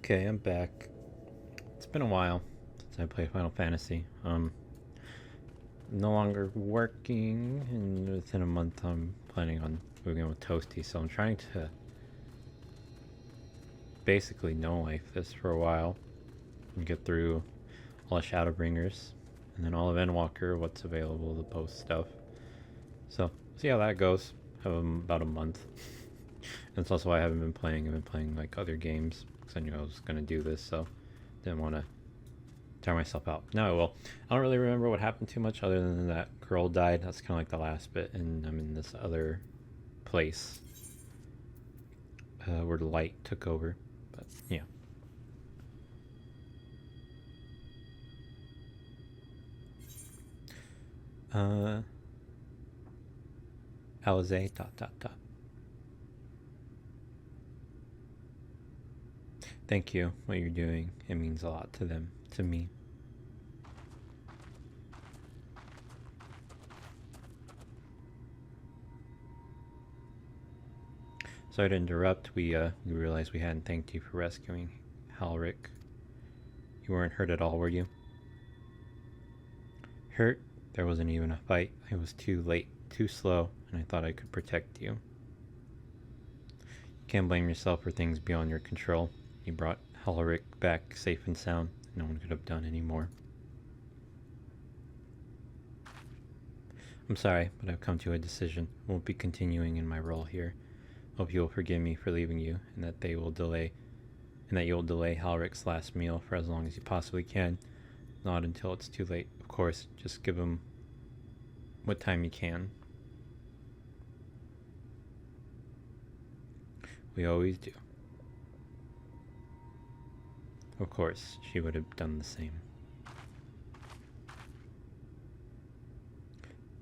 Okay, I'm back. It's been a while since I played Final Fantasy. No longer working, and within a month I'm planning on moving in with Toasty, so I'm trying to basically no life this for a while and get through all of Shadowbringers and then all of Endwalker, what's available, the post stuff. So, see how that goes. I have about a month. And it's also why I haven't been playing. I've been playing like other games because I knew I was going to do this, so didn't want to tire myself out. Now I will. I don't really remember what happened too much other than that girl died. That's kind of like the last bit, and I'm in this other place where the light took over. But yeah. Alize dot dot dot. Thank you. What you're doing, it means a lot to them, to me. Sorry to interrupt. We realized we hadn't thanked you for rescuing Halric. You weren't hurt at all, were you? Hurt? There wasn't even a fight. I was too late, too slow, and I thought I could protect you. You can't blame yourself for things beyond your control. You brought Halric back safe and sound. No one could have done any more. I'm sorry, but I've come to a decision. I won't be continuing in my role here. Hope you will forgive me for leaving you, and that you will delay Halric's last meal for as long as you possibly can. Not until it's too late, of course. Just give him what time you can. We always do. Of course, she would have done the same.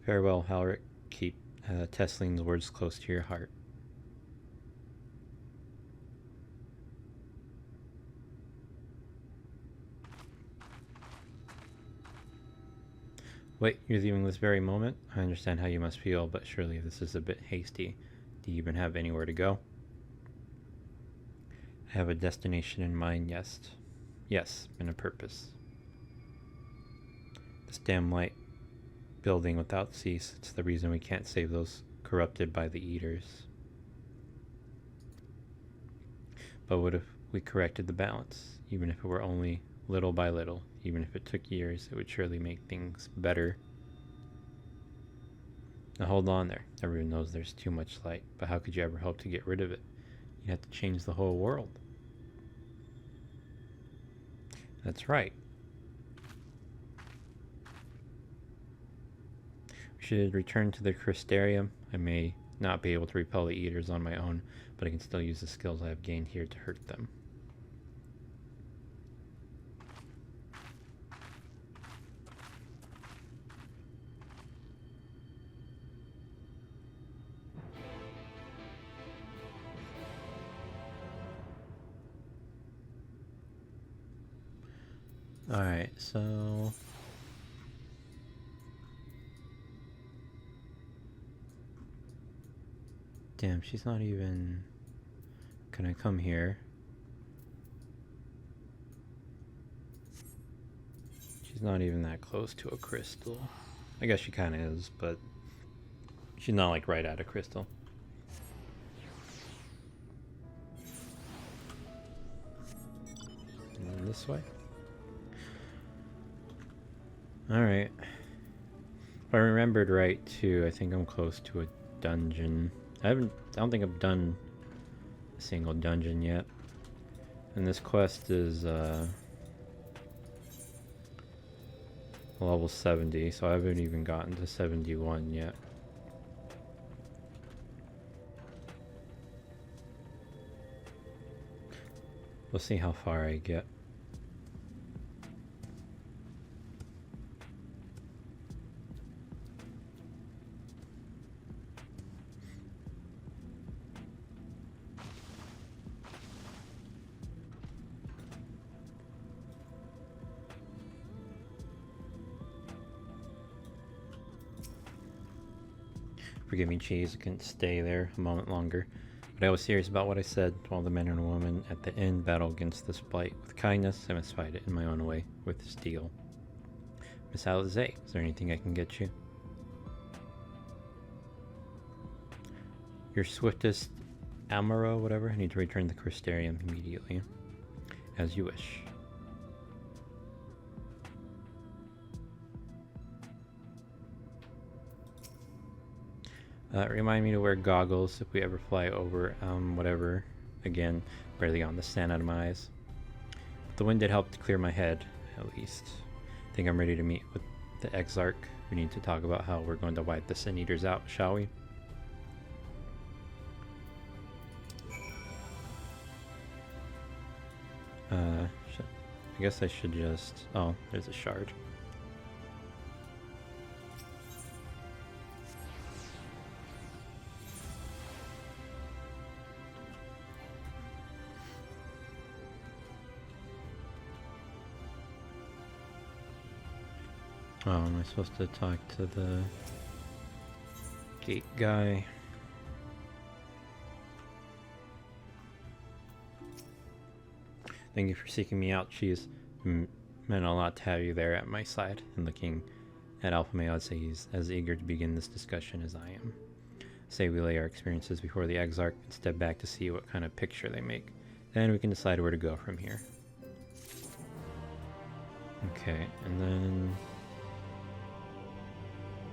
Farewell, Halric. Keep Tesline's words close to your heart. Wait, you're leaving this very moment? I understand how you must feel, but surely this is a bit hasty. Do you even have anywhere to go? I have a destination in mind, yes. Yes, and a purpose. This damn light building without cease, it's the reason we can't save those corrupted by the eaters. But what if we corrected the balance? Even if it were only little by little, even if it took years, it would surely make things better. Now hold on there. Everyone knows there's too much light, but how could you ever hope to get rid of it? You have to change the whole world. That's right. We should return to the Crystarium. I may not be able to repel the eaters on my own, but I can still use the skills I have gained here to hurt them. Alright, so... Damn, she's not even... Can I come here? She's not even that close to a crystal. I guess she kind of is, but... She's not like right at a crystal. And then this way? Alright. If I remembered right too, I think I'm close to a dungeon. I don't think I've done a single dungeon yet. And this quest is level 70, so I haven't even gotten to 71 yet. We'll see how far I get. Forgive me, cheese. I couldn't stay there a moment longer. But I was serious about what I said. All the men and women at the inn battle against this blight with kindness. I must fight it in my own way with steel. Miss Alizé, is there anything I can get you? Your swiftest Amaro, whatever. I need to return the Crystarium immediately. As you wish. Remind me to wear goggles if we ever fly over, whatever. Again, barely on the sand out of my eyes. But the wind did help to clear my head, at least. I think I'm ready to meet with the Exarch. We need to talk about how we're going to wipe the Sin Eaters out, shall we? I guess I should just... Oh, there's a shard. Oh, am I supposed to talk to the gate guy? Thank you for seeking me out, Cheese. Meant a lot to have you there at my side. And looking at Alpha Male, I'd say he's as eager to begin this discussion as I am. Say we lay our experiences before the Exarch and step back to see what kind of picture they make. Then we can decide where to go from here. Okay, and then...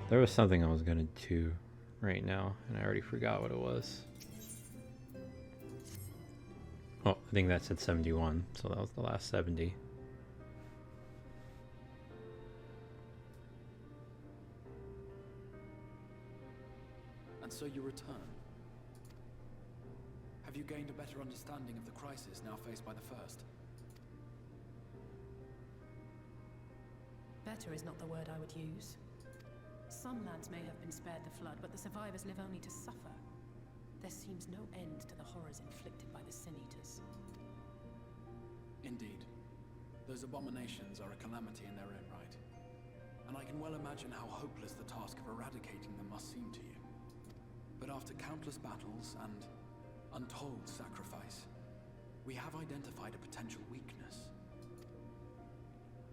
There was something I was gonna do right now, and I already forgot what it was. Oh, I think that said 71, so that was the last 70. And so you return. Have you gained a better understanding of the crisis now faced by the First? Better is not the word I would use. Some lands may have been spared the flood, but the survivors live only to suffer. There seems no end to the horrors inflicted by the Sin Eaters. Indeed. Those abominations are a calamity in their own right. And I can well imagine how hopeless the task of eradicating them must seem to you. But after countless battles and untold sacrifice, we have identified a potential weakness.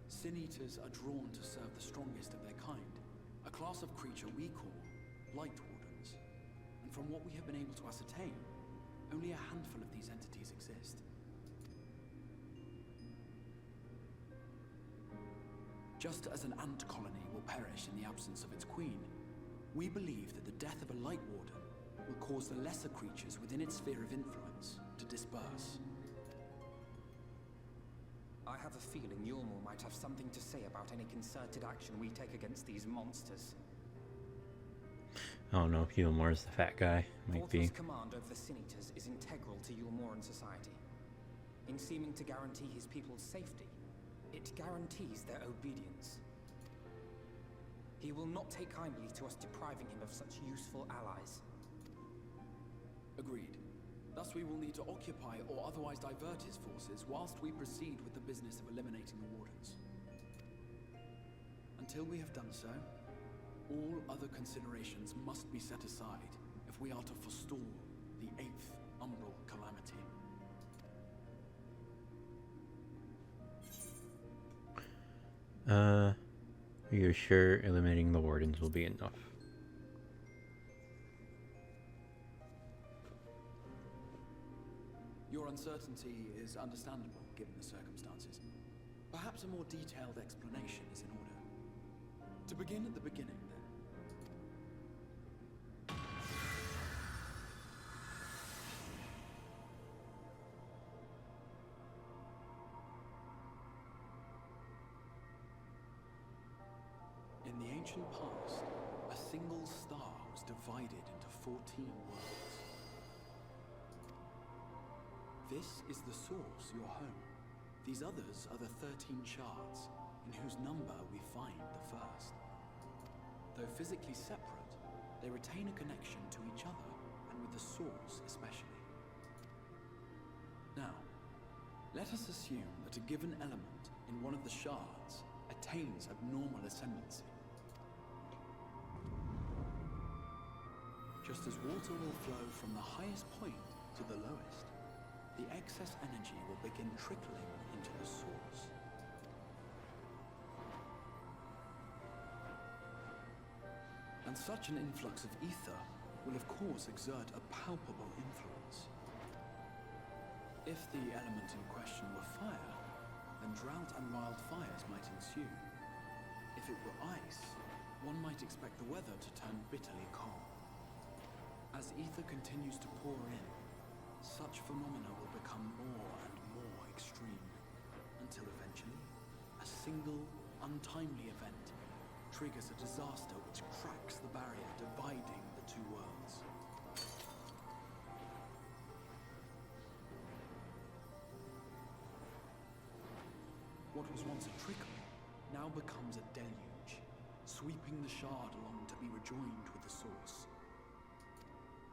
Sin Eaters are drawn to serve the strongest of their kind. A class of creature we call Light Wardens. And from what we have been able to ascertain, only a handful of these entities exist. Just as an ant colony will perish in the absence of its queen, we believe that the death of a Light Warden will cause the lesser creatures within its sphere of influence to disperse. I have a feeling Yulmore might have something to say about any concerted action we take against these monsters. I don't know if Yulmore is the fat guy. Might be. Command over the Sin Eaters is integral to Yulmoran society. In seeming to guarantee his people's safety, it guarantees their obedience. He will not take kindly to us depriving him of such useful allies. Agreed. Thus we will need to occupy or otherwise divert his forces whilst we proceed with the business of eliminating the Wardens. Until we have done so, all other considerations must be set aside if we are to forestall the 8th Umbral Calamity. You're sure eliminating the Wardens will be enough? Your uncertainty is understandable, given the circumstances. Perhaps a more detailed explanation is in order. To begin at the beginning, then. In the ancient past, a single star was divided into 14 worlds. This is the source, your home. These others are the 13 shards, in whose number we find the first. Though physically separate, they retain a connection to each other, and with the source especially. Now, let us assume that a given element in one of the shards attains abnormal ascendancy. Just as water will flow from the highest point to the lowest, the excess energy will begin trickling into the source. And such an influx of ether will of course exert a palpable influence. If the element in question were fire, then drought and wildfires might ensue. If it were ice, one might expect the weather to turn bitterly cold. As ether continues to pour in, such phenomena will become more and more extreme, until eventually, a single, untimely event triggers a disaster which cracks the barrier dividing the two worlds. What was once a trickle now becomes a deluge, sweeping the shard along to be rejoined with the source.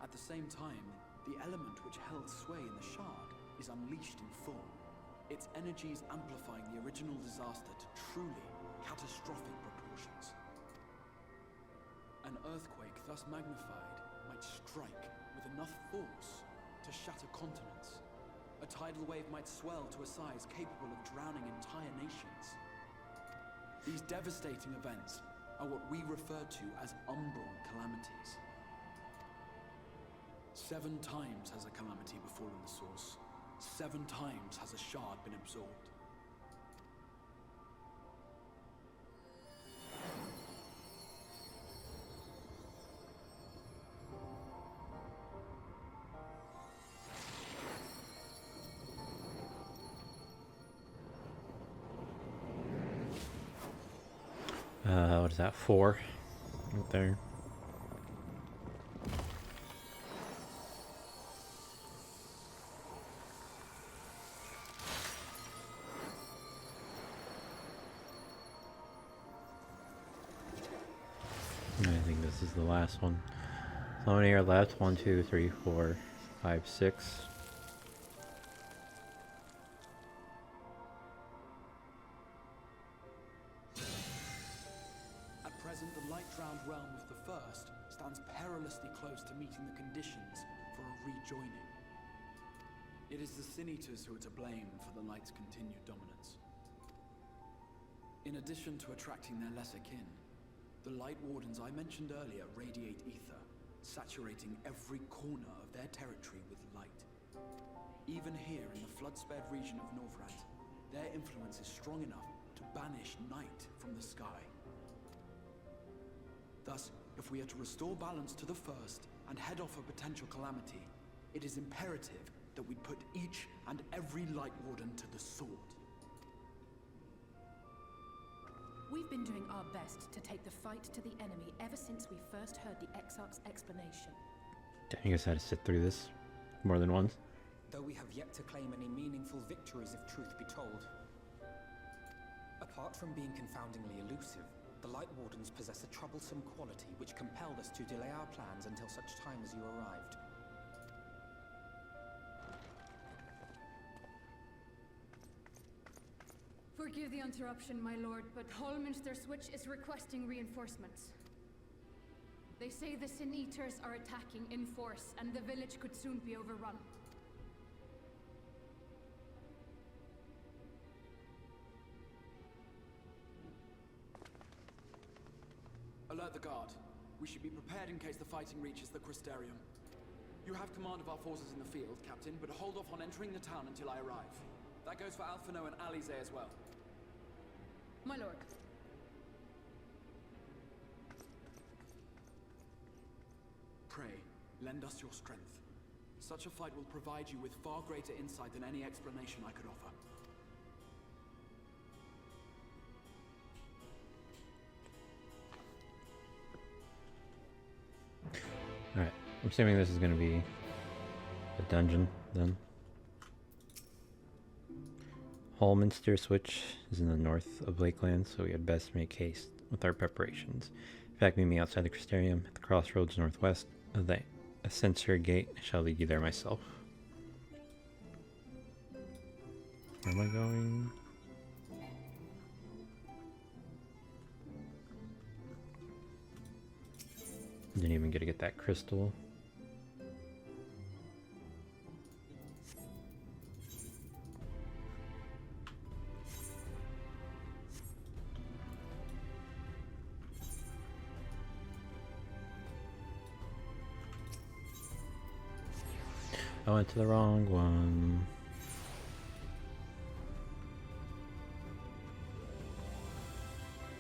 At the same time, the element which held sway in the shard is unleashed in full, its energies amplifying the original disaster to truly catastrophic proportions. An earthquake thus magnified might strike with enough force to shatter continents. A tidal wave might swell to a size capable of drowning entire nations. These devastating events are what we refer to as umbral calamities. 7 times has a calamity befallen the source. 7 times has a shard been absorbed. What is that? 4 right there. I think this is the last one. So how many are left? 1, 2, 3, 4, 5, 6. At present, the light-drowned realm of the First stands perilously close to meeting the conditions for a rejoining. It is the Sin-Eaters who are to blame for the Light's continued dominance. In addition to attracting their lesser kin, the Light Wardens I mentioned earlier radiate ether, saturating every corner of their territory with light. Even here in the flood-spared region of Norvrad, their influence is strong enough to banish night from the sky. Thus, if we are to restore balance to the First and head off a potential calamity, it is imperative that we put each and every Light Warden to the sword. We've been doing our best to take the fight to the enemy ever since we first heard the Exarch's explanation. You guys had to sit through this more than once. Though we have yet to claim any meaningful victories if truth be told. Apart from being confoundingly elusive, the Light Wardens possess a troublesome quality which compelled us to delay our plans until such time as you arrived. Forgive the interruption, my lord, but Hallminster Switch is requesting reinforcements. They say the Sin-Eaters are attacking in force, and the village could soon be overrun. Alert the guard. We should be prepared in case the fighting reaches the Crystarium. You have command of our forces in the field, Captain, but hold off on entering the town until I arrive. That goes for Alphino and Alize as well. My lord. Pray, lend us your strength. Such a fight will provide you with far greater insight than any explanation I could offer. Alright, I'm assuming this is going to be a dungeon then. Hallminster Switch is in the north of Lakeland, so we had best make haste with our preparations. In fact, meet me outside the Crystarium at the crossroads northwest of the Ascensor Gate. I shall lead you there myself. Where am I going? Didn't even get to get that crystal. I went to the wrong one.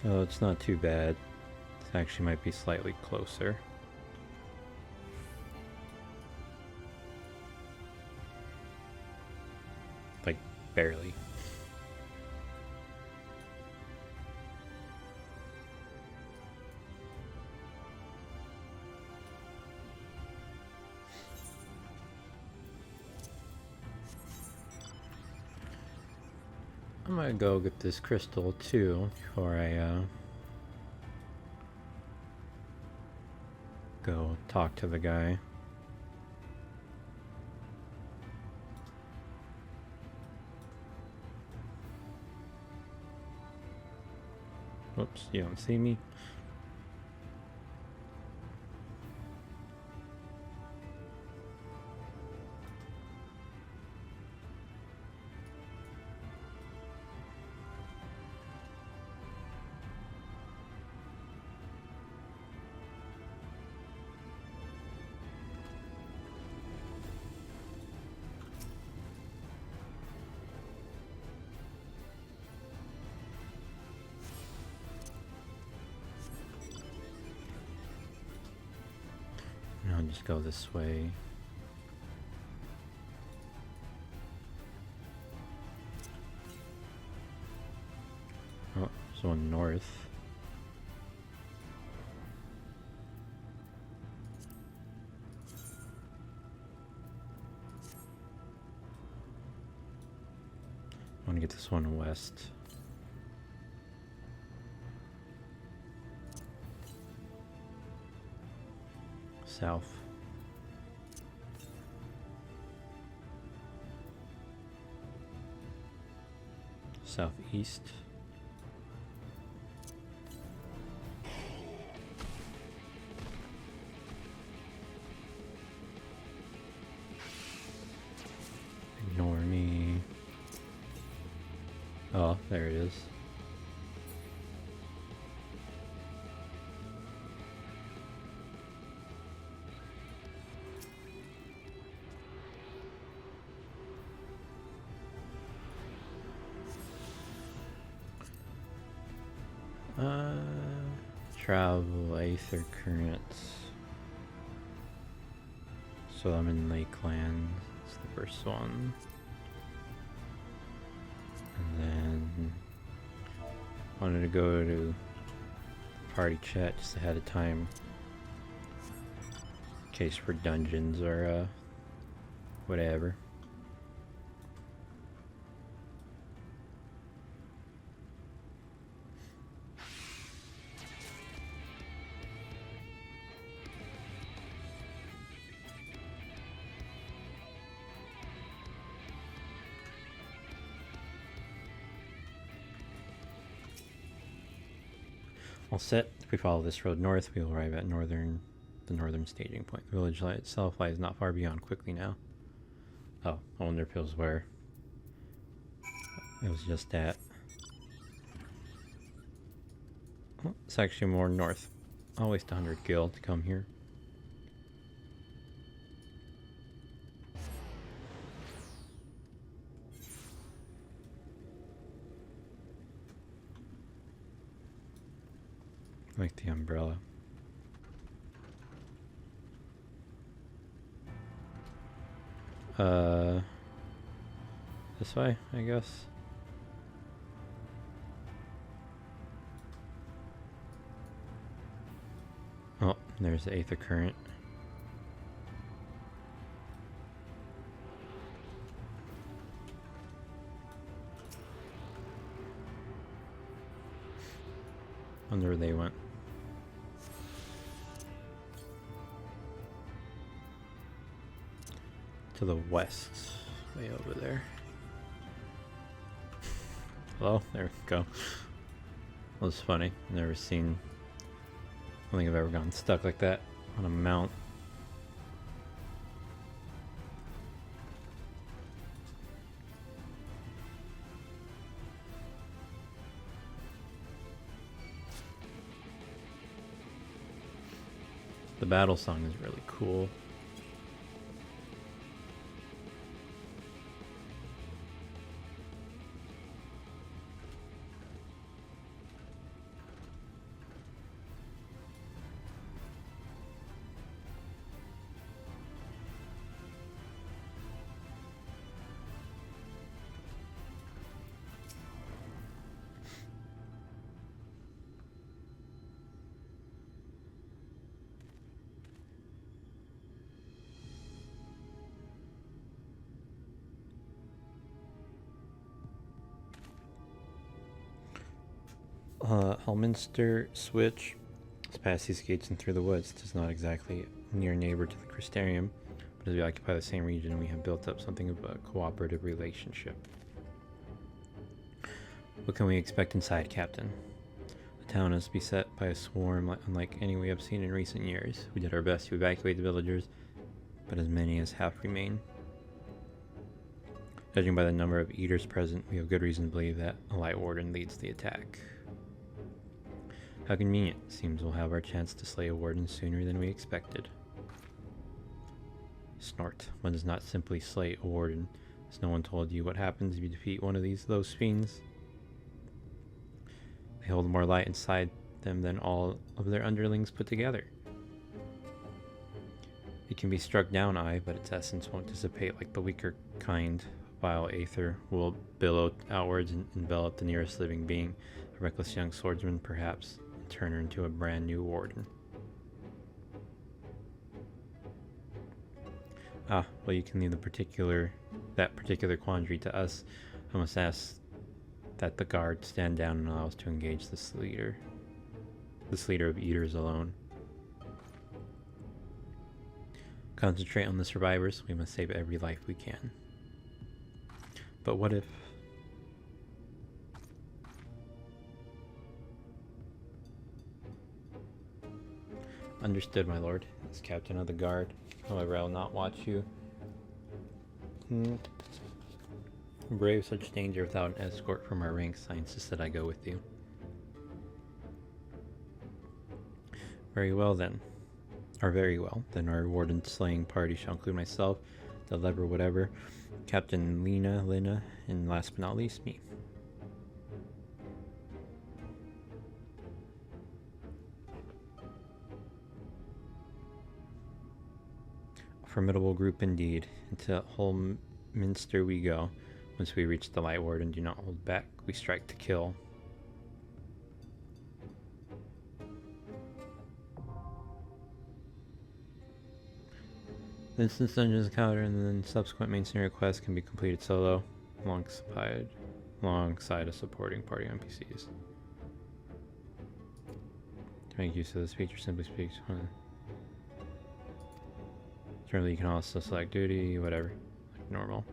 Oh, it's not too bad. It actually might be slightly closer. Like, barely. I'm gonna go get this crystal too before I go talk to the guy. Whoops, you don't see me? I'll just go this way. Oh, there's one north. I want to get this one west. South. Southeast. Ignore me. Oh, there it is. Travel Aether Currents. So I'm in Lakeland. It's the first one. And then wanted to go to party chat just ahead of time. In case for dungeons or whatever. All set. If we follow this road north, we will arrive at the northern staging point. The village itself lies not far beyond. Quickly now. Oh, I wonder if it was where it was just at. Oh, it's actually more north. I'll waste 100 gil to come here. Like the umbrella. This way, I guess. Oh, there's the Aether Current. Wonder where they went. To the west, way over there. Hello, there we go. That was funny. Never seen. I don't think I've ever gotten stuck like that on a mount. The battle song is really cool. Hallminster switch is past these gates and through the woods. It is not exactly a near neighbor to the Crystarium, but as we occupy the same region, we have built up something of a cooperative relationship. What can we expect inside, Captain? The town is beset by a swarm unlike any we have seen in recent years. We did our best to evacuate the villagers, but as many as half remain. Judging by the number of eaters present, we have good reason to believe that a Light Warden leads the attack. How convenient. Seems we'll have our chance to slay a warden sooner than we expected. Snort. One does not simply slay a warden. Has no one told you what happens if you defeat one of those fiends? They hold more light inside them than all of their underlings put together. It can be struck down, aye, but its essence won't dissipate like the weaker kind. Vile aether will billow outwards and envelop the nearest living being, a reckless young swordsman perhaps, and turn her into a brand new warden. Ah, well, you can leave that particular quandary to us. I must ask that the guard stand down and allow us to engage this leader of eaters alone. Concentrate on the survivors. We must save every life we can. But what if... Understood, my lord. As captain of the guard. However, I will not watch you brave such danger without an escort from our ranks. I insist that I go with you. Very well then. Very well. Then our warden slaying party shall include myself, the lever whatever, Captain Lina, and last but not least, me. A formidable group indeed. Into Hallminster we go. Once we reach the Light Ward and do not hold back, we strike to kill. The instance dungeons encounter and then subsequent main scenario quests can be completed solo, alongside a supporting party NPCs. To make use of this feature, simply speaks. Generally, you can also select duty, whatever, like normal.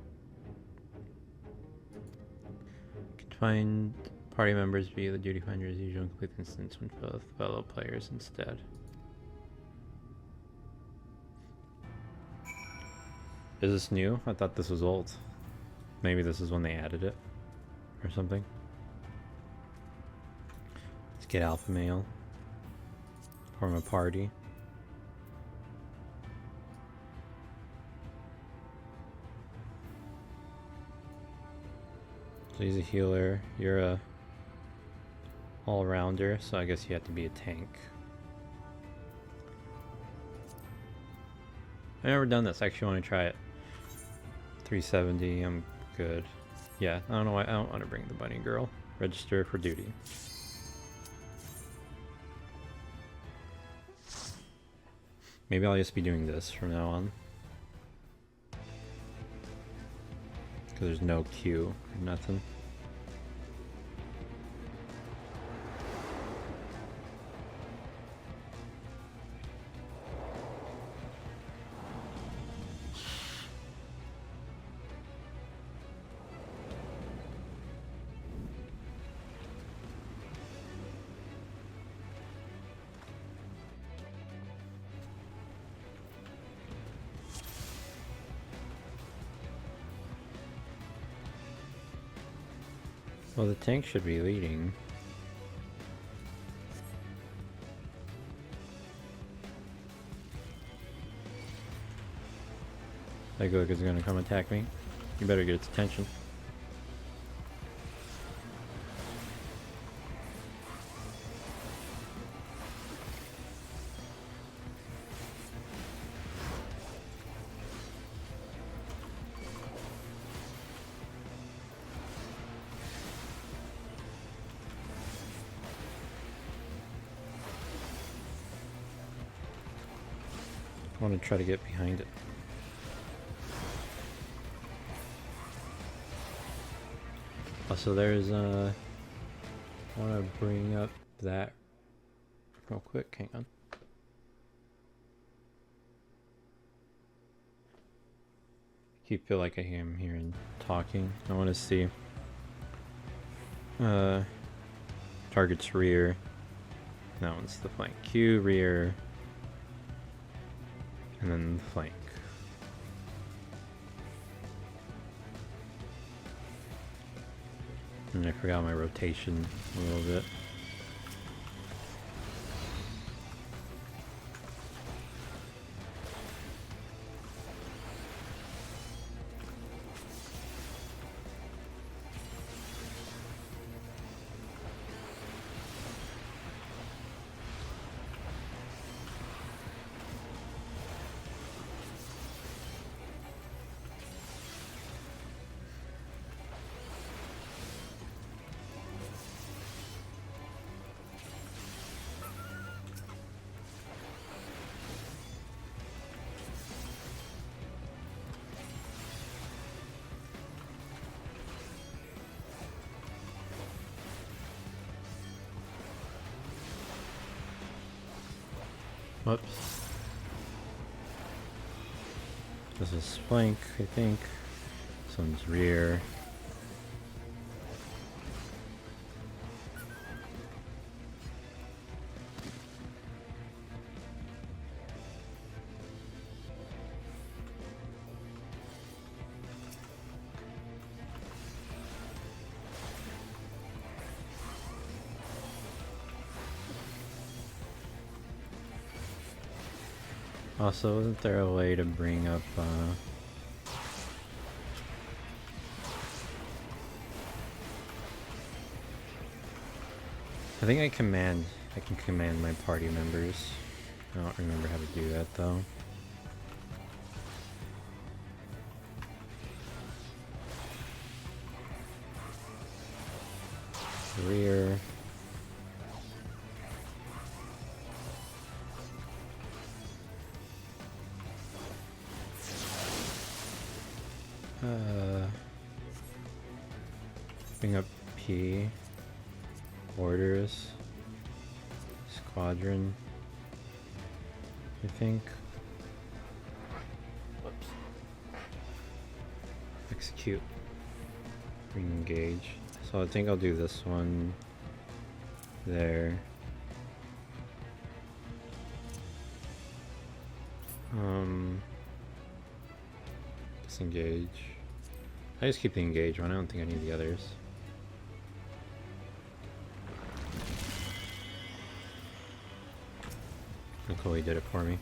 You can find party members via the duty finder as usual and complete the instance with fellow players instead. Is this new? I thought this was old. Maybe this is when they added it or something. Let's get alpha male. Form a party. So he's a healer. You're a all-rounder, so I guess you have to be a tank. I've never done this. I actually want to try it. 370, I'm good. Yeah, I don't know why I don't want to bring the bunny girl. Register for duty. Maybe I'll just be doing this from now on. Because there's no queue or nothing. Well, the tank should be leading. That Gook is gonna come attack me. You better get its attention. I want to try to get behind it. Oh, so there's I want to bring up that real quick. Hang on. Keep feel like I am hearing talking. I want to see target's rear. That one's the flank. Q rear, and then the flank. And I forgot my rotation a little bit. Whoops. This is flank, I think. This one's rear. Also, isn't there a way to bring up, I think I can command my party members. I don't remember how to do that though. Rear. Bring up P. Orders. Squadron. I think. Whoops. Execute. Re-engage. So I think I'll do this one there. Disengage. I just keep the engage one. I don't think I need the others. Look how he did it for me.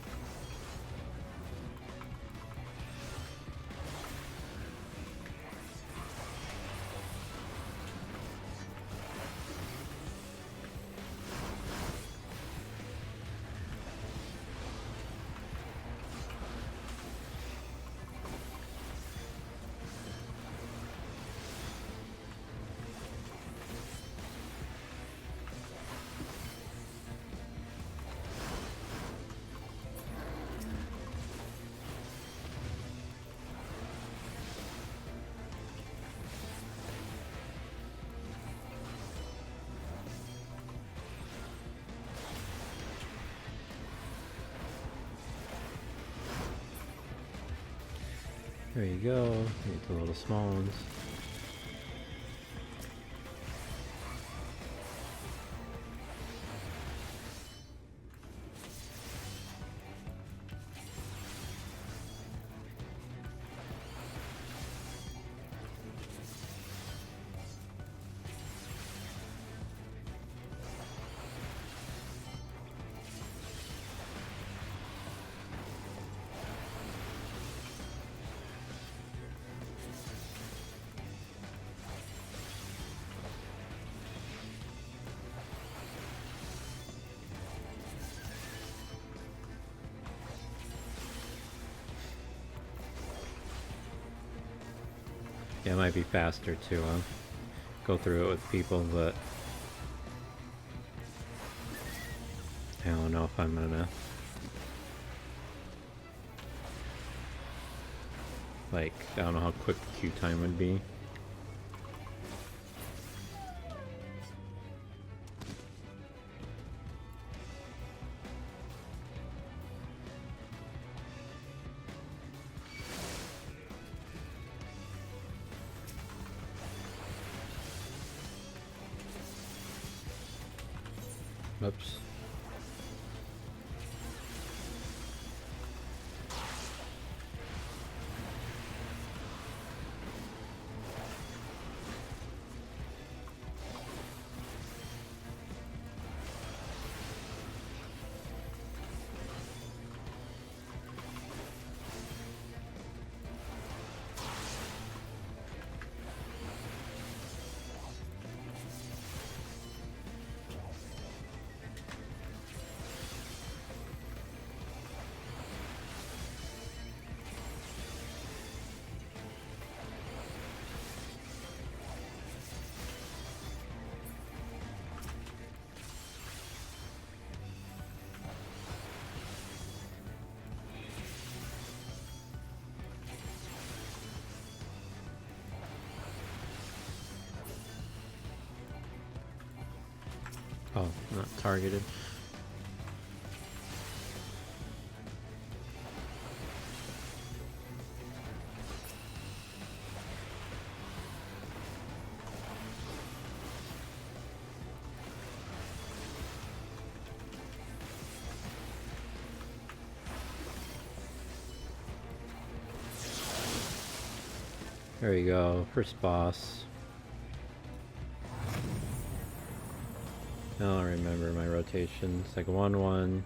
There you go. Need the little small ones. Yeah, it might be faster to go through it with people, but I don't know if I'm gonna like, I don't know how quick the queue time would be. Oops. Oh, not targeted. There you go, first boss. I don't remember my rotations. Like 1-1,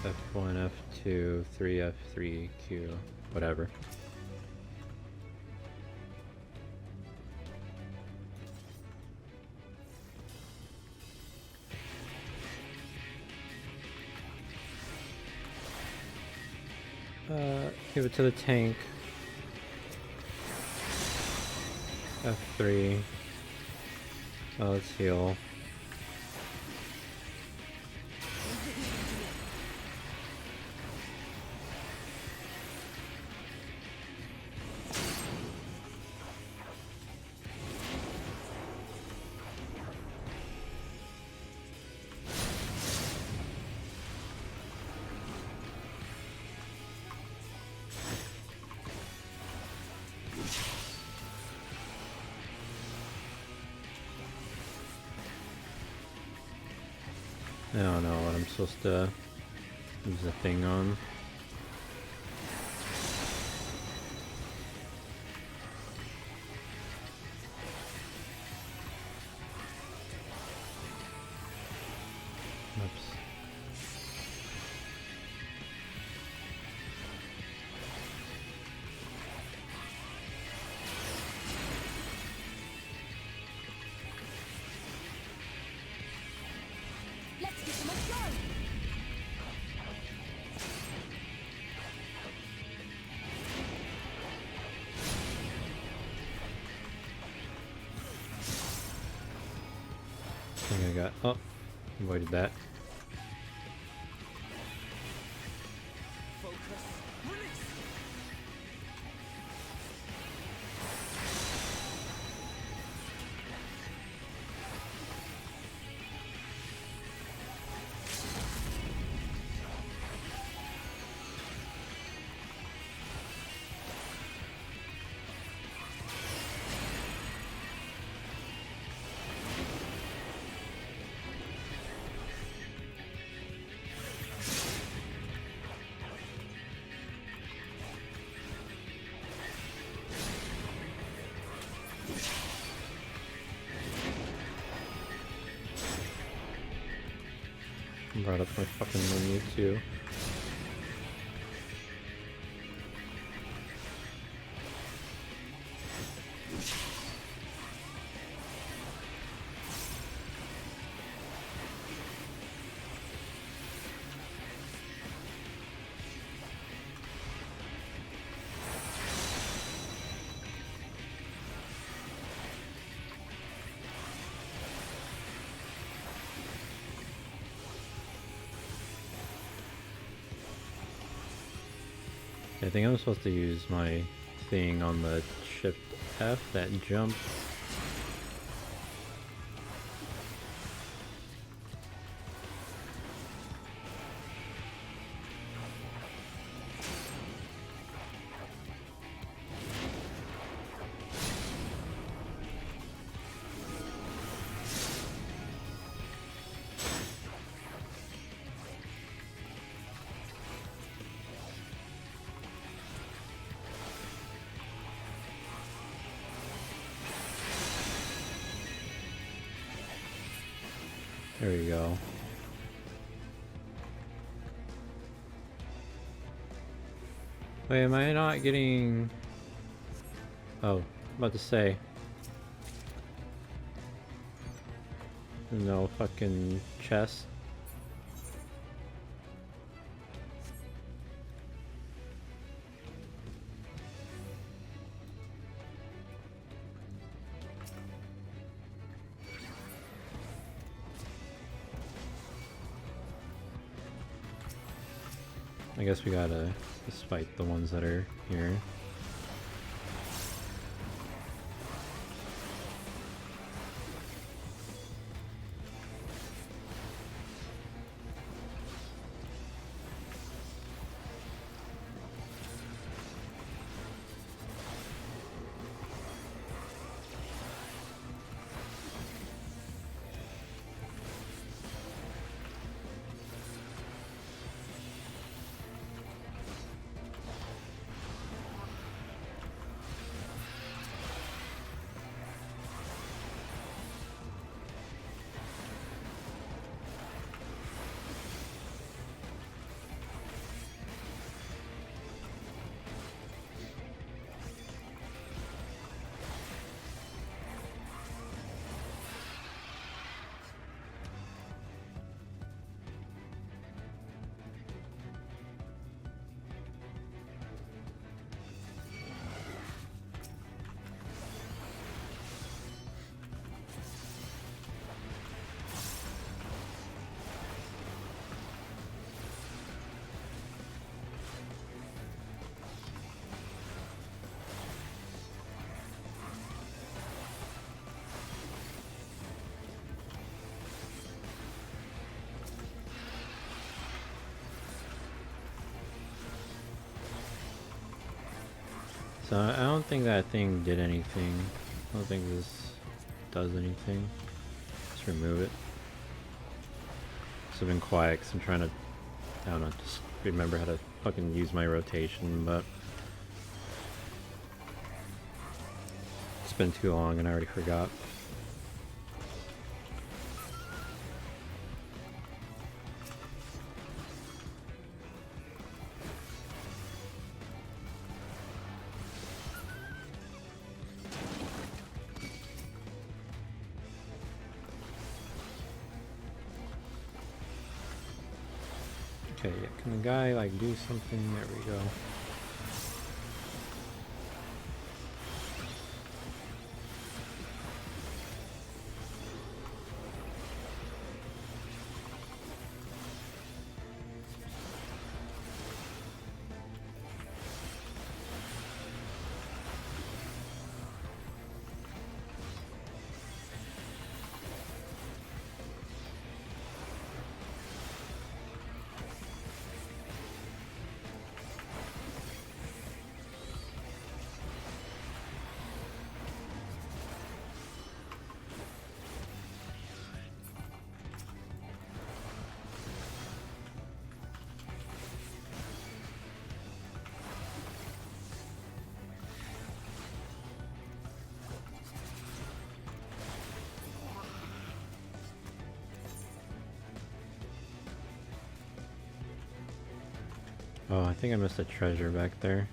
F1, F2, 3, F3, Q, whatever. Give it to the tank. F3. Oh, let's heal. I don't know what I'm supposed to use the thing on. Oops. Let's get them a go! I think I got. Oh, avoided that. Focus. Release. Brought up my fucking menu too. I think I'm supposed to use my thing on the Shift F, that jump. There we go. Wait, am I not getting... Oh, I'm about to say. No fucking chest. I guess we gotta just fight the ones that are here. So I don't think that thing did anything. I don't think this does anything. Just remove it. So I've been quiet because I'm trying to, I don't know, just remember how to fucking use my rotation, but it's been too long and I already forgot. Okay, yeah, can the guy like do something? There we go. Oh, I think I missed a treasure back there.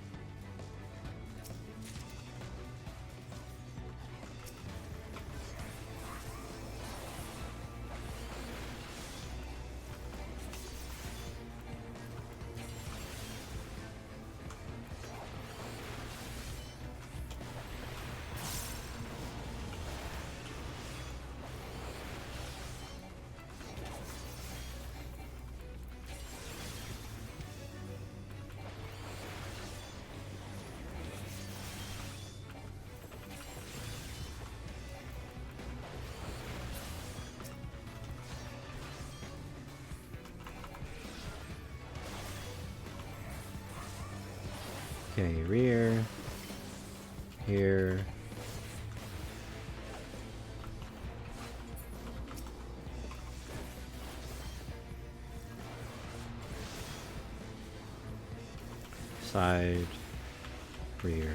Okay, rear, here, side, rear.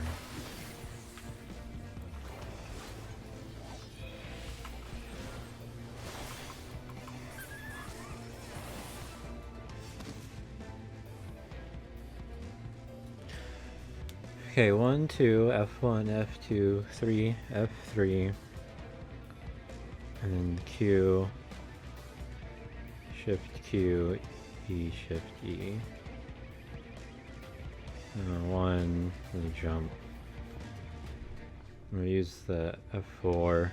Okay, 1, 2, F1, F2, 3, F3, and then Q, Shift Q, E, Shift E. And then 1 for the jump. I'm gonna use the F4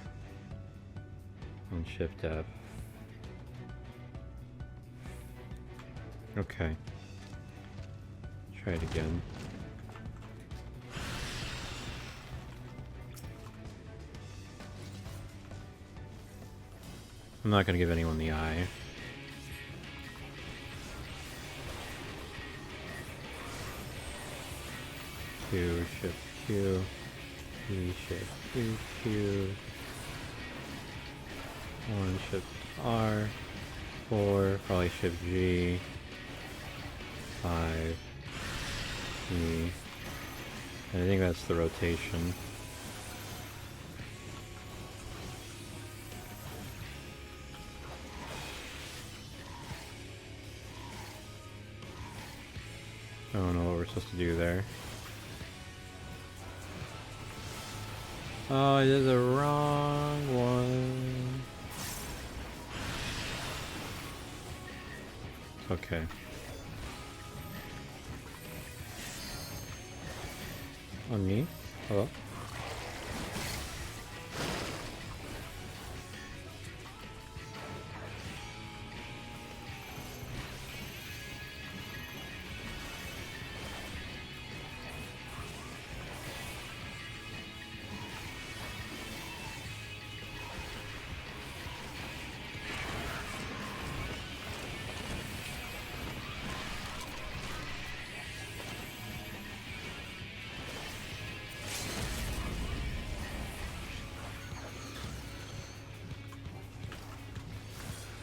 and Shift F. Okay. Try it again. I'm not gonna give anyone the eye. Q, Shift Q, E, Shift Q, Q, 1, Shift R, 4, probably Shift G, 5, E. I think that's the rotation. I don't know what we're supposed to do there. Oh, I did the wrong one. Okay. On me? Hello?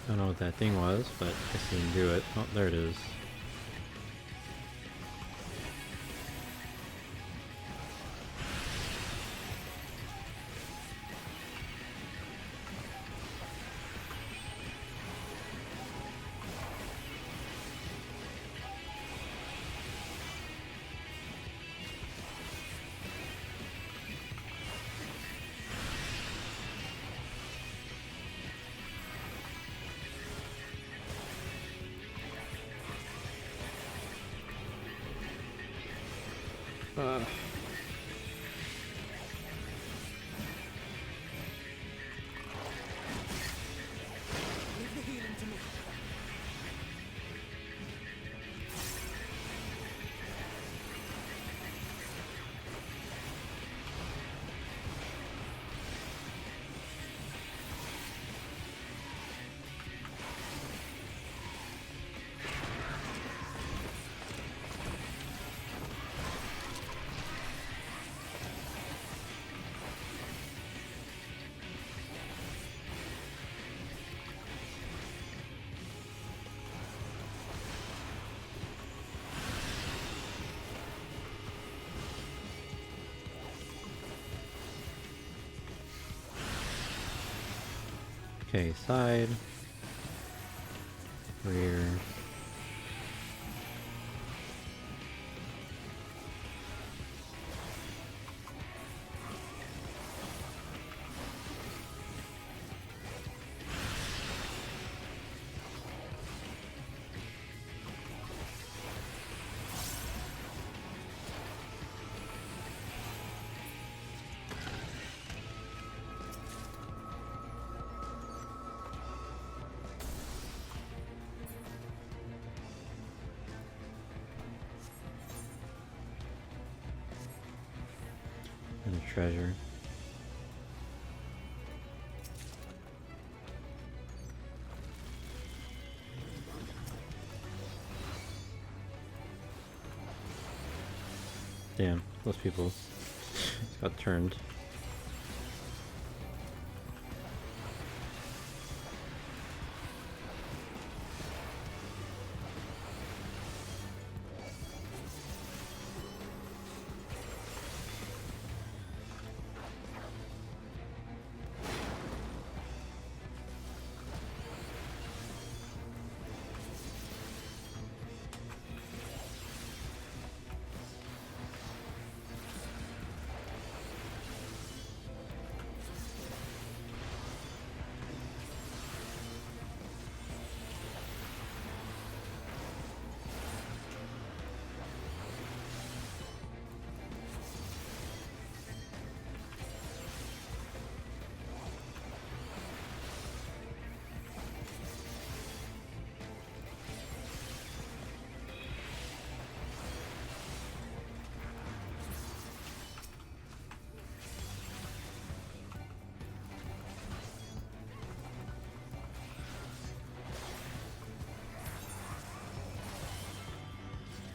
I don't know what that thing was, but I guess I didn't do it. Oh, there it is. Leave the healing to me. Okay, side. Rear. And a treasure. Damn, those people just got turned.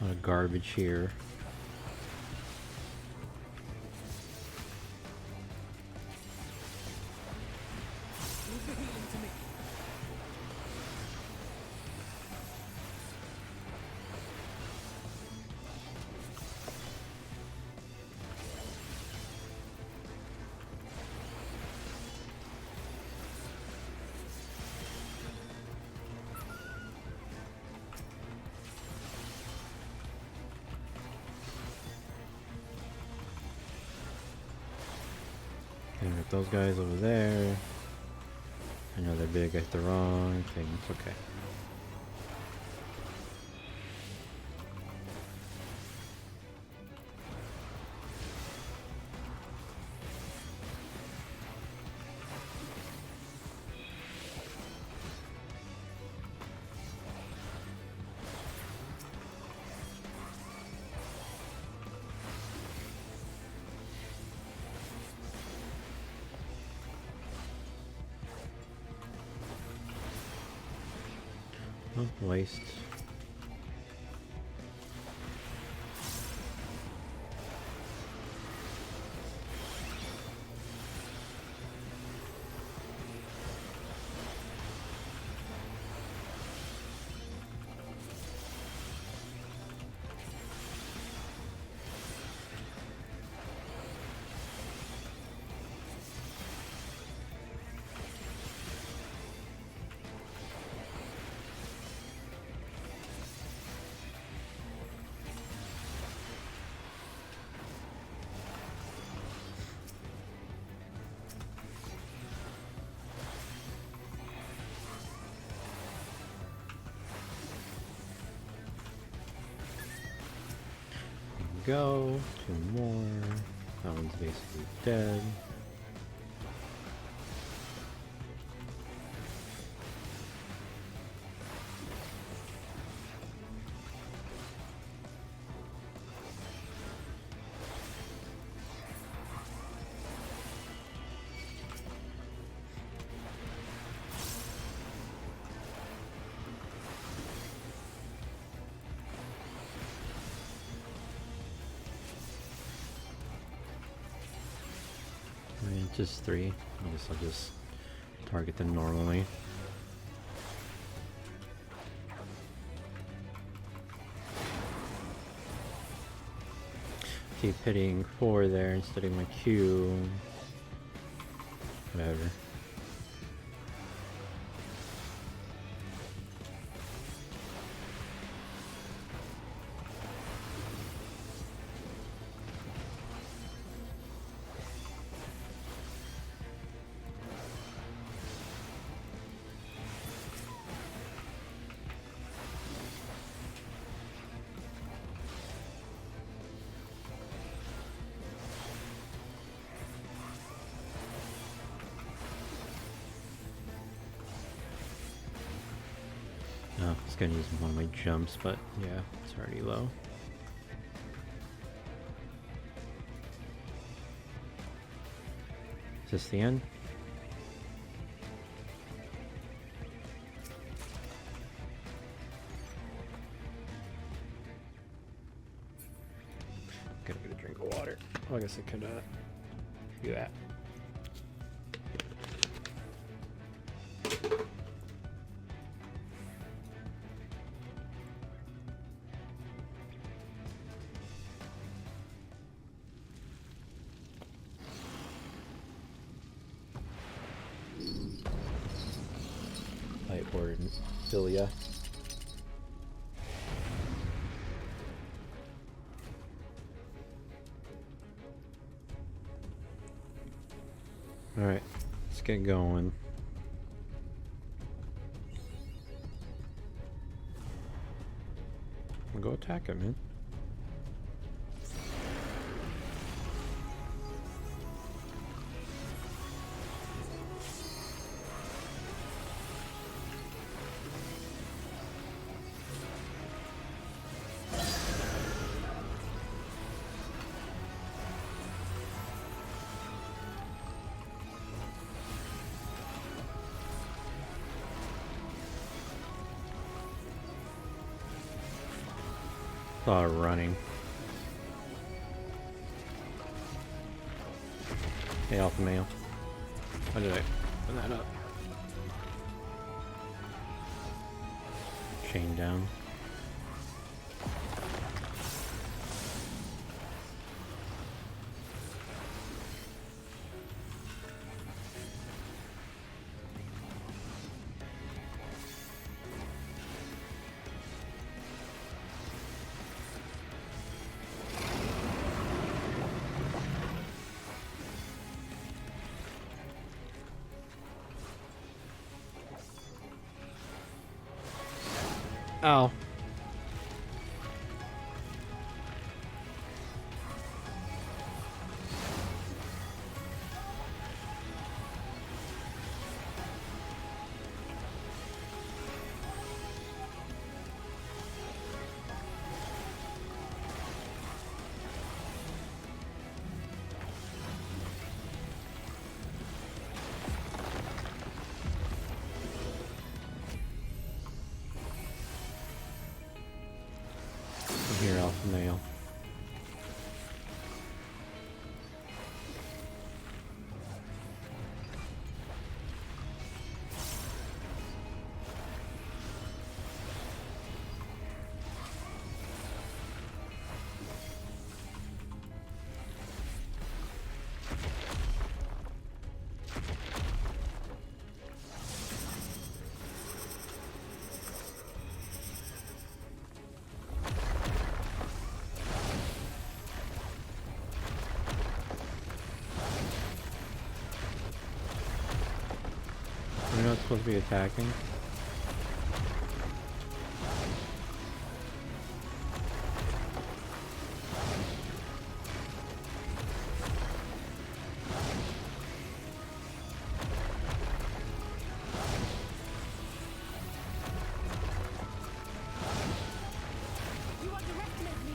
A lot of garbage here. Leave the healing to me. And with those guys over there. I know they're big at the wrong thing. It's okay. Oh, waste. Go. 2 more. That one's basically dead. Just 3. I guess I'll just target them normally. Keep hitting 4 there instead of my Q. Whatever. Oh, I was gonna use one of my jumps, but yeah, it's already low. Is this the end? Gotta get a drink of water. Oh, I guess I could do that. Or Philia. Alright, let's get going. Go attack him, man. A lot of running. Hey, alpha male. Why did I put that up? Chain down. Ow. Here, alpha male. You're not supposed to be attacking. You underestimate me.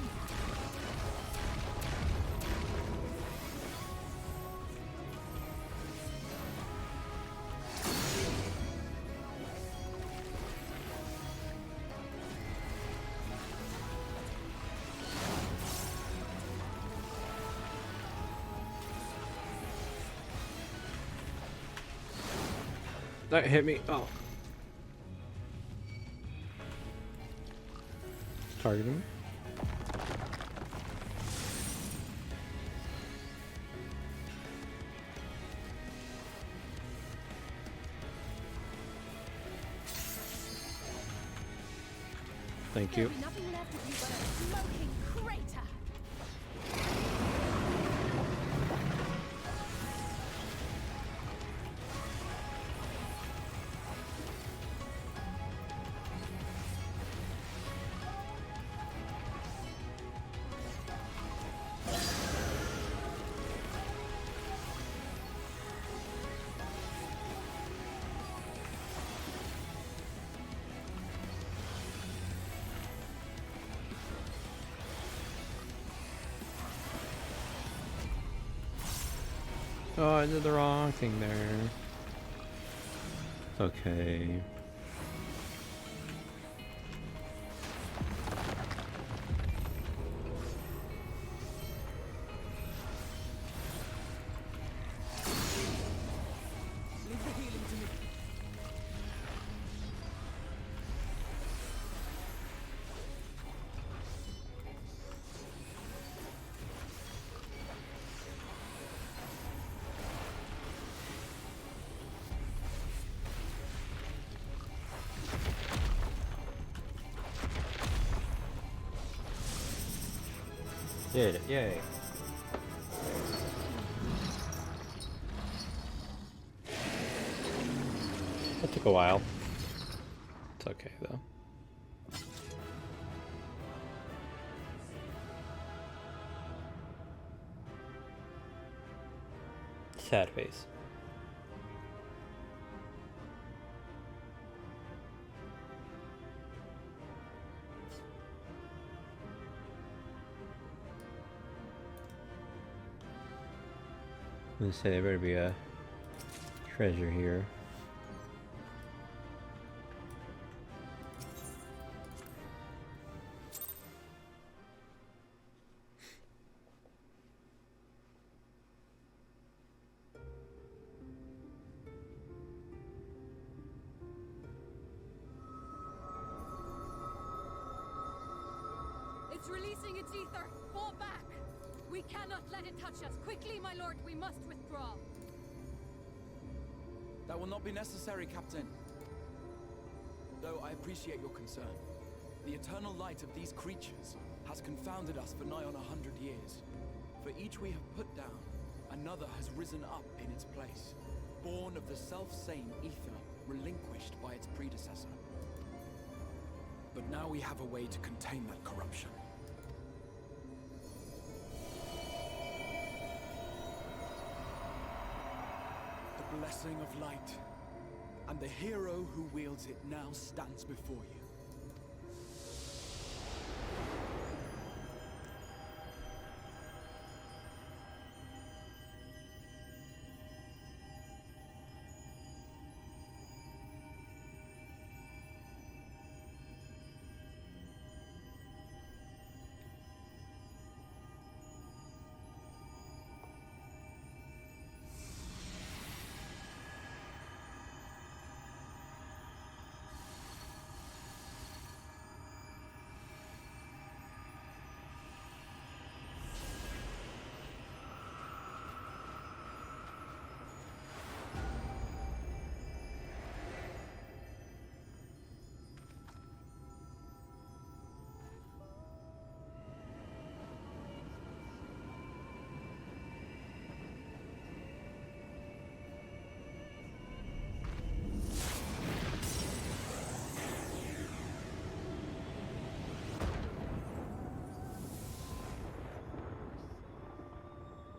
That hit me. Oh. Targeting. Thank you. There'll be nothing left of you but a smoking crater. Oh, I did the wrong thing there. Okay. Leave the healing to me. Did it, yay. That took a while. It's okay though. Sad face. I'm gonna say there better be a treasure here. It's releasing its ether! Fall back! We cannot let it touch us! Quickly, my lord, we must withdraw! That will not be necessary, Captain. Though I appreciate your concern. The eternal light of these creatures has confounded us for nigh on 100 years. For each we have put down, another has risen up in its place, born of the self-same ether relinquished by its predecessor. But now we have a way to contain that corruption. The blessing of light, and the hero who wields it now stands before you.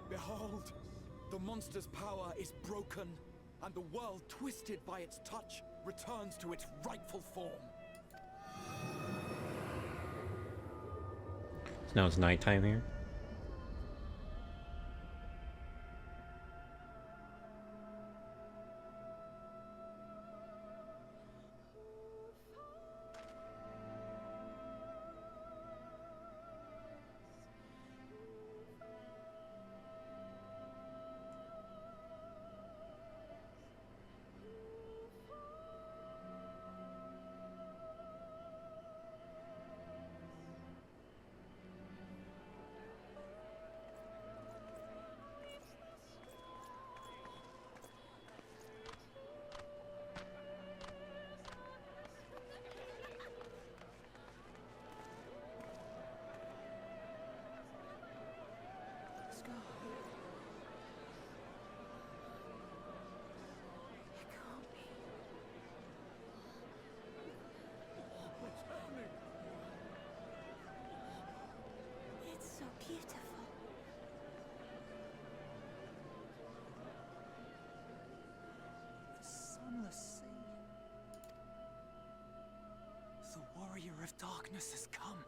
Behold, the monster's power is broken, and the world, twisted by its touch, returns to its rightful form. So now it's nighttime here. It's so beautiful. The sunless sea. The warrior of darkness has come.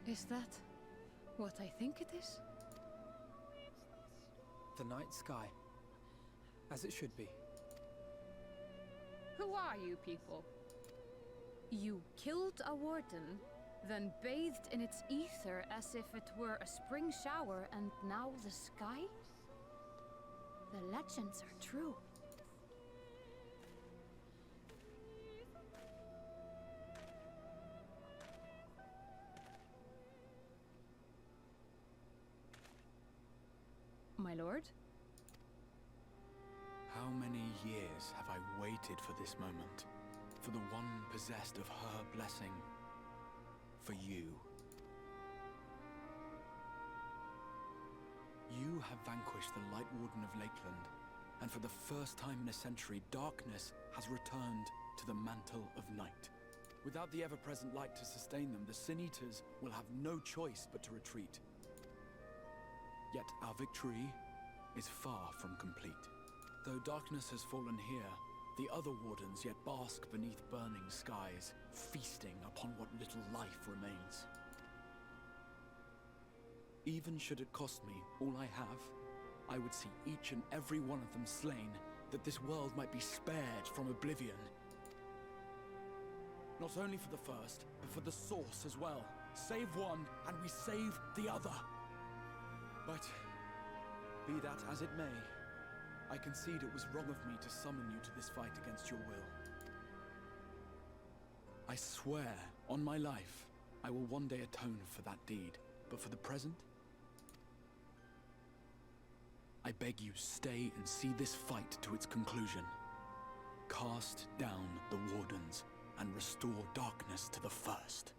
Is that what I think it is? The night sky. As it should be. Who are you people? You killed a warden, then bathed in its ether as if it were a spring shower, and now the sky? The legends are true. My lord? How many years have I waited for this moment? For the one possessed of her blessing. For you. You have vanquished the Light Warden of Lakeland, and for the first time in a century, darkness has returned to the mantle of night. Without the ever-present light to sustain them, the Sin Eaters will have no choice but to retreat. Yet our victory is far from complete. Though darkness has fallen here, the other wardens yet bask beneath burning skies, feasting upon what little life remains. Even should it cost me all I have, I would see each and every one of them slain, that this world might be spared from oblivion. Not only for the first, but for the source as well. Save one, and we save the other. But, be that as it may, I concede it was wrong of me to summon you to this fight against your will. I swear, on my life, I will one day atone for that deed. But for the present, I beg you, stay and see this fight to its conclusion. Cast down the Wardens and restore darkness to the first.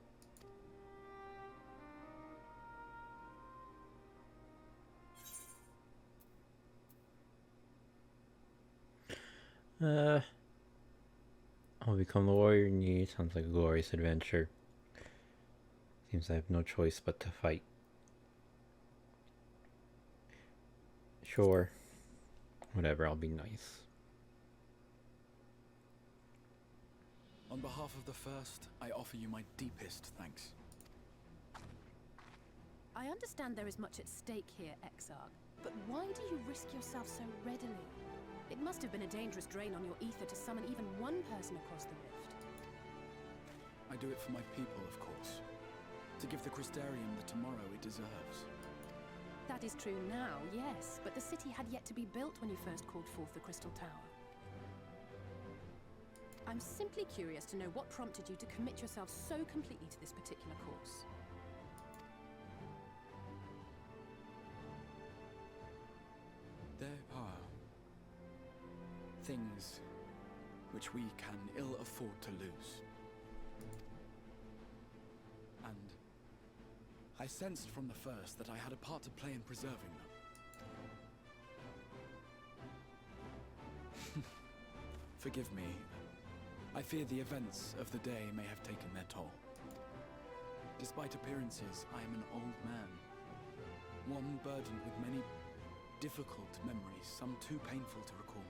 I'll become the warrior you need. Sounds like a glorious adventure. Seems I have no choice but to fight. Sure. Whatever, I'll be nice. On behalf of the first, I offer you my deepest thanks. I understand there is much at stake here, Exarch, but why do you risk yourself so readily? It must have been a dangerous drain on your ether to summon even one person across the rift. I do it for my people, of course. To give the Crystarium the tomorrow it deserves. That is true now, yes, but the city had yet to be built when you first called forth the Crystal Tower. I'm simply curious to know what prompted you to commit yourself so completely to this particular course. There are things which we can ill afford to lose. And I sensed from the first that I had a part to play in preserving them. Forgive me. I fear the events of the day may have taken their toll. Despite appearances, I am an old man. One burdened with many difficult memories, some too painful to recall.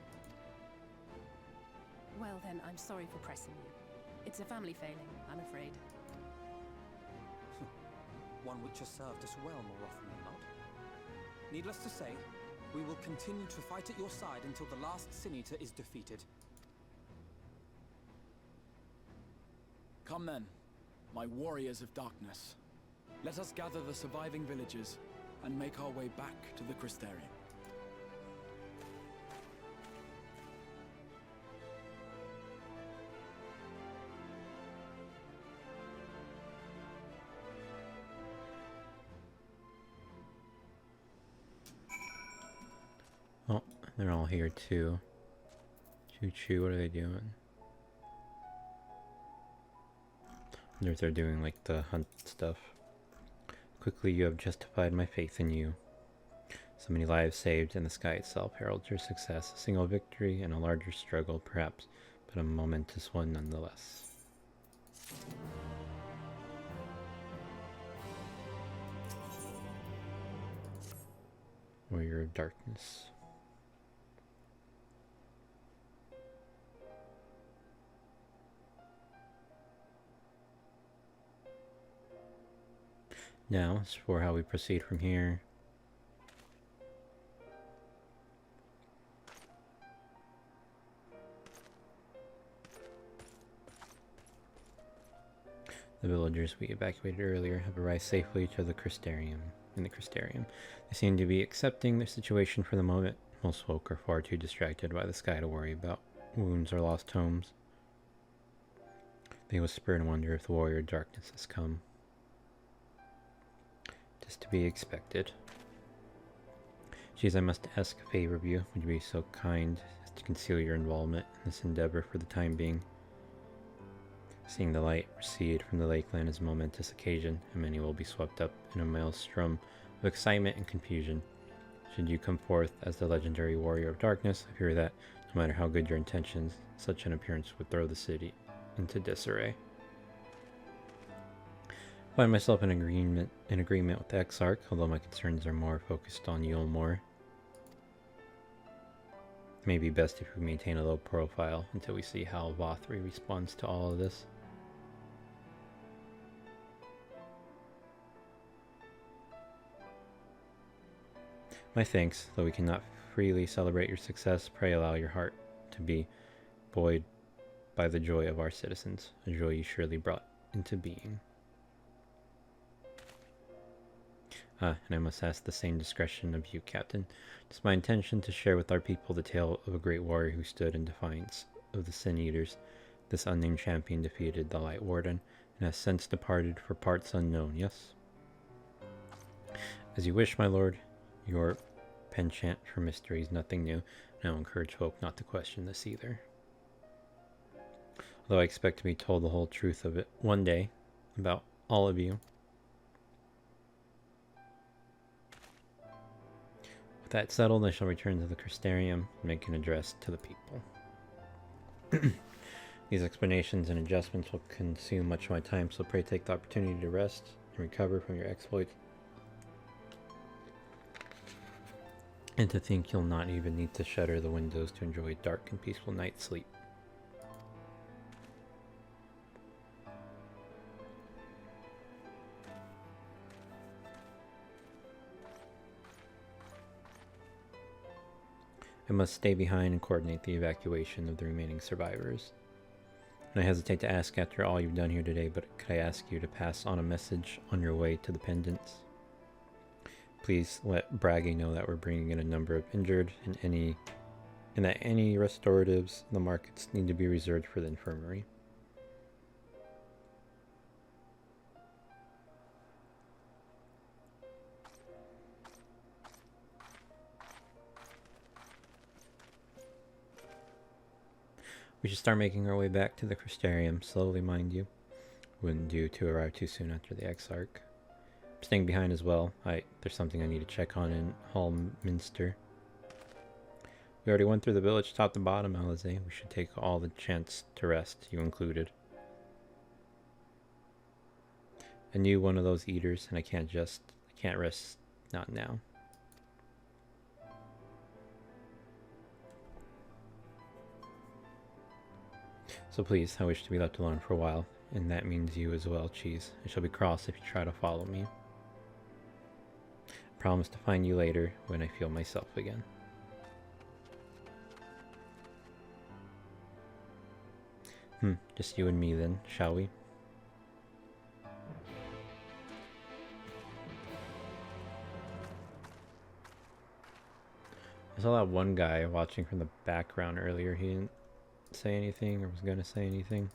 Well then, I'm sorry for pressing you. It's a family failing, I'm afraid. One which has served us well more often than not. Needless to say, we will continue to fight at your side until the last Sin Eater is defeated. Come then, my warriors of darkness. Let us gather the surviving villagers and make our way back to the Crystarium. Oh, they're all here too. Choo-choo, what are they doing? I wonder if they're doing like the hunt stuff. Quickly, you have justified my faith in you. So many lives saved, and the sky itself heralds your success. A single victory and a larger struggle, perhaps, but a momentous one nonetheless. Warrior of Darkness. Now, as for how we proceed from here. The villagers we evacuated earlier have arrived safely to the Crystarium. They seem to be accepting their situation for the moment. Most folk are far too distracted by the sky to worry about wounds or lost homes. They whisper and wonder if the warrior of darkness has come. Tis to be expected. Geez, I must ask a favor of you. Would you be so kind as to conceal your involvement in this endeavor for the time being? Seeing the light recede from the lakeland is a momentous occasion, and many will be swept up in a maelstrom of excitement and confusion. Should you come forth as the legendary warrior of darkness, I fear that, no matter how good your intentions, such an appearance would throw the city into disarray. I find myself in agreement with the Exarch, although my concerns are more focused on Yulmore. It may be best if we maintain a low profile until we see how Vothri responds to all of this. My thanks, though we cannot freely celebrate your success, pray allow your heart to be buoyed by the joy of our citizens, a joy you surely brought into being. And I must ask the same discretion of you, Captain. It is my intention to share with our people the tale of a great warrior who stood in defiance of the Sin Eaters. This unnamed champion defeated the Light Warden and has since departed for parts unknown, yes? As you wish, my lord. Your penchant for mystery is nothing new, and I will encourage folk not to question this either. Although I expect to be told the whole truth of it one day, about all of you. With that settled, I shall return to the Crystarium and make an address to the people. These explanations and adjustments will consume much of my time, so pray take the opportunity to rest and recover from your exploits. And to think you'll not even need to shutter the windows to enjoy a dark and peaceful night's sleep. I must stay behind and coordinate the evacuation of the remaining survivors. And I hesitate to ask after all you've done here today, but could I ask you to pass on a message on your way to the pendants? Please let Braggy know that we're bringing in a number of injured and that any restoratives in the markets need to be reserved for the infirmary. We should start making our way back to the Crystarium, slowly, mind you. Wouldn't do to arrive too soon after the Exarch. I'm staying behind as well. There's something I need to check on in Hallminster. We already went through the village top to bottom, Alize. We should take all the chance to rest, you included. I knew one of those eaters, and I can't rest, not now. So please, I wish to be left alone for a while, and that means you as well, Cheese. I shall be cross if you try to follow me. I promise to find you later when I feel myself again. Just you and me then, shall we? I saw that one guy watching from the background earlier. He didn't say anything or was going to say anything.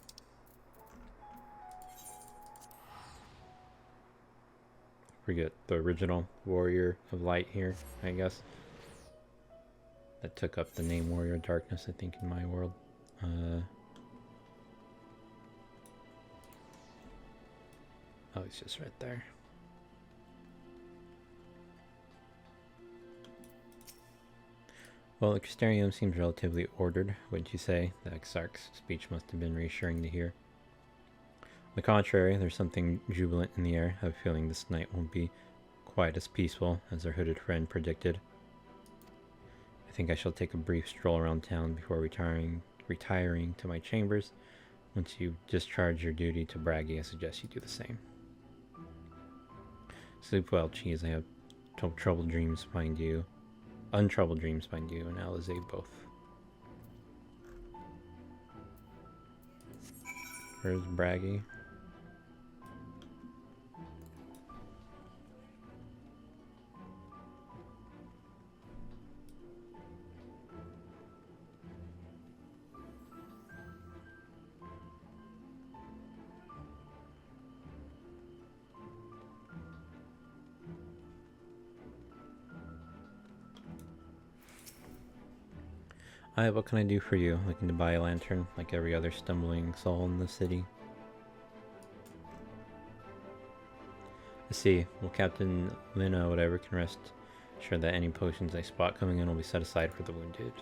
Forget the original Warrior of Light here, I guess. That took up the name Warrior of Darkness, I think, in my world. Oh, he's just right there. Well, the Crystarium seems relatively ordered, wouldn't you say? The Exarch's speech must have been reassuring to hear. On the contrary, there's something jubilant in the air. I have a feeling this night won't be quite as peaceful as our hooded friend predicted. I think I shall take a brief stroll around town before retiring to my chambers. Once you discharge your duty to Braggy, I suggest you do the same. Sleep well, Cheese. I have untroubled dreams find you, and Alize both. Where's Braggy? Hi, what can I do for you? Looking to buy a lantern, like every other stumbling soul in the city? I see. Well, Captain Lina, whatever, can rest sure that any potions I spot coming in will be set aside for the wounded.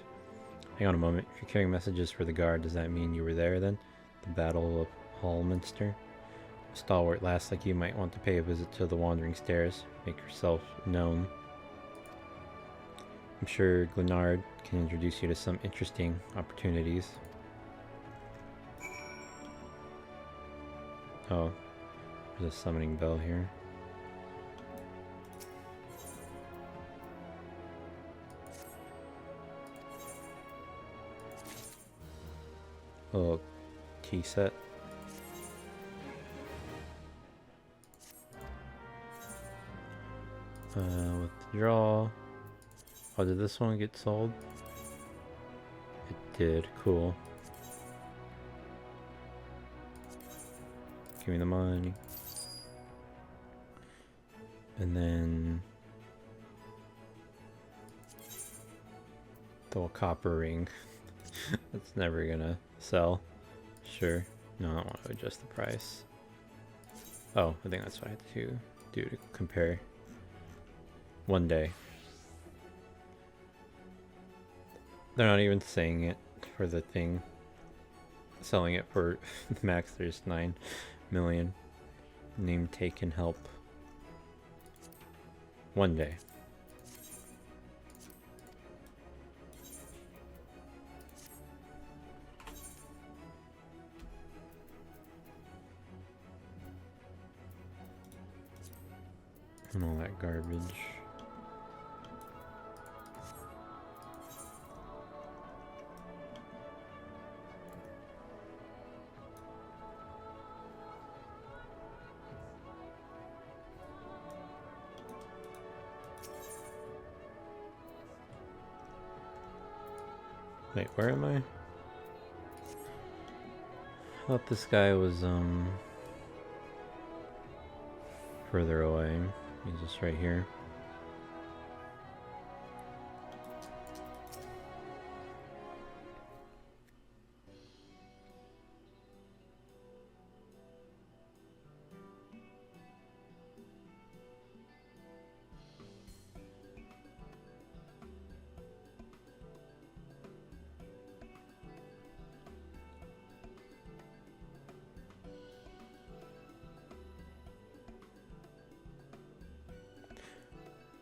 Hang on a moment. If you're carrying messages for the guard, does that mean you were there then? The Battle of Hallminster? A stalwart lass like you might want to pay a visit to the Wandering Stairs. Make yourself known. I'm sure Glenard can introduce you to some interesting opportunities. Oh, there's a summoning bell here. Oh, tea set. Withdraw. Oh, did this one get sold? It did. Cool. Give me the money. And then the copper ring. That's never gonna sell. Sure. No, I don't want to adjust the price. Oh, I think that's what I had to do to compare. One day. They're not even saying it for the thing. Selling it for max, there's 9 million. Name taken, help. One day. And all that garbage. Wait, where am I? I thought this guy was further away. He's just right here.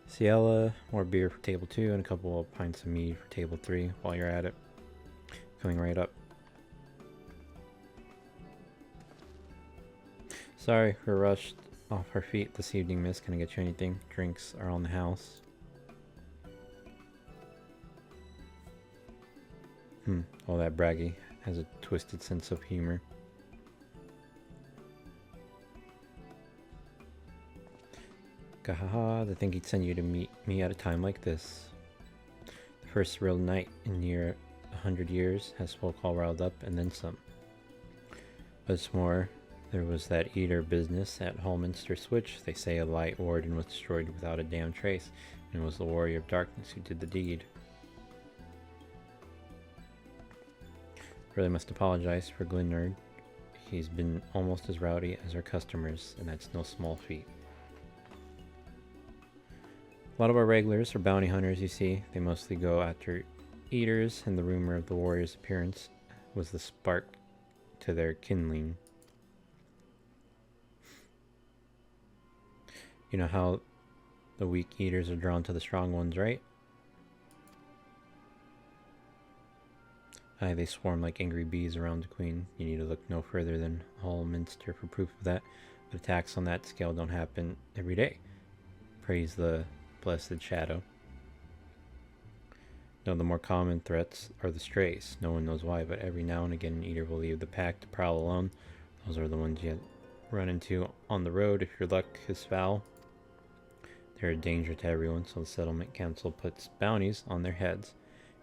Ciela, more beer for table 2, and a couple of pints of mead for table 3 while you're at it. Coming right up. Sorry, we're rushed off our feet this evening, miss. Can I get you anything? Drinks are on the house. All that braggy has a twisted sense of humor. Gahaha, to think he'd send you to meet me at a time like this. The first real night in near 100 years has folk all riled up and then some. What's more, there was that eater business at Hallminster Switch. They say a light warden was destroyed without a damn trace, and it was the warrior of darkness who did the deed. Really must apologize for Glynnard. He's been almost as rowdy as our customers, and that's no small feat. A lot of our regulars are bounty hunters, you see. They mostly go after eaters, and the rumor of the warrior's appearance was the spark to their kindling. You know how the weak eaters are drawn to the strong ones, right? Aye, they swarm like angry bees around the queen. You need to look no further than Hallminster for proof of that. But attacks on that scale don't happen every day. Praise the blessed shadow. No, the more common threats are the strays. No one knows why, but every now and again an eater will leave the pack to prowl alone. Those are the ones you run into on the road if your luck is foul. They're a danger to everyone, so the settlement council puts bounties on their heads.